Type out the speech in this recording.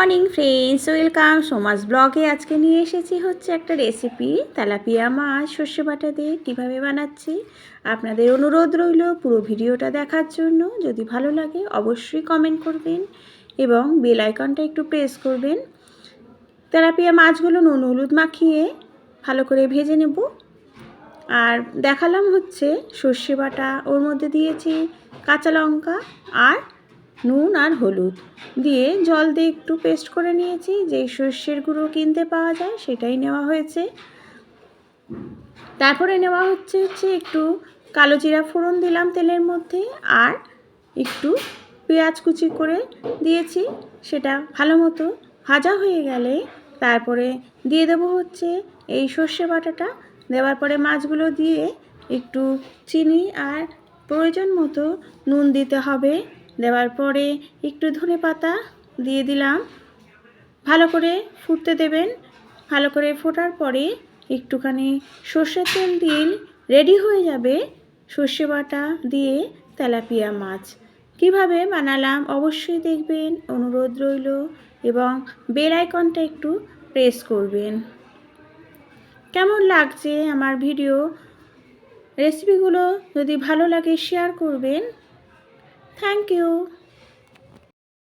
Morning friends, welcome Soma's ব্লগে। আজকে নিয়ে এসেছি হচ্ছে একটা রেসিপি, তেলাপিয়া মাছ সর্ষে বাটা দিয়ে কীভাবে বানাচ্ছি। আপনাদের অনুরোধ রইল পুরো ভিডিওটা দেখার জন্য। যদি ভালো লাগে অবশ্যই কমেন্ট করবেন এবং বেল আইকনটা একটু প্রেস করবেন। তেলাপিয়া মাছগুলো নুন হলুদ মাখিয়ে ভালো করে ভেজে নেব। আর দেখালাম হচ্ছে সর্ষে বাটা, ওর মধ্যে দিয়েছি কাঁচা লঙ্কা আর নুন আর হলুদ দিয়ে জল দিয়ে একটু পেস্ট করে নিয়েছি। যেই সর্ষের গুঁড়ো কিনতে পাওয়া যায় সেটাই নেওয়া হয়েছে। তারপরে নেওয়া হচ্ছে একটু কালো জিরা ফোড়ন দিলাম তেলের মধ্যে, আর একটু পেঁয়াজ কুচি করে দিয়েছি। সেটা ভালো মতো ভাজা হয়ে গেলে তারপরে দিয়ে দেবো হচ্ছে এই সর্ষে বাটাটা। দেওয়ার পরে মাছগুলো দিয়ে একটু চিনি আর প্রয়োজন মতো নুন দিতে হবে। দেওয়ার পরে একটু ধনেপাতা দিয়ে দিলাম। ভালো করে ফুটতে দেবেন। ভালো করে ফোটার পরে একটুখানি সর্ষের তেল দিয়ে রেডি হয়ে যাবে সর্ষে বাটা দিয়ে তেলাপিয়া মাছ। কিভাবে বানালাম অবশ্যই দেখবেন, অনুরোধ রইল, এবং বেল আইকনটা একটু প্রেস করবেন। কেমন লাগছে আমার ভিডিও রেসিপিগুলো? যদি ভালো লাগে শেয়ার করবেন। Thank you.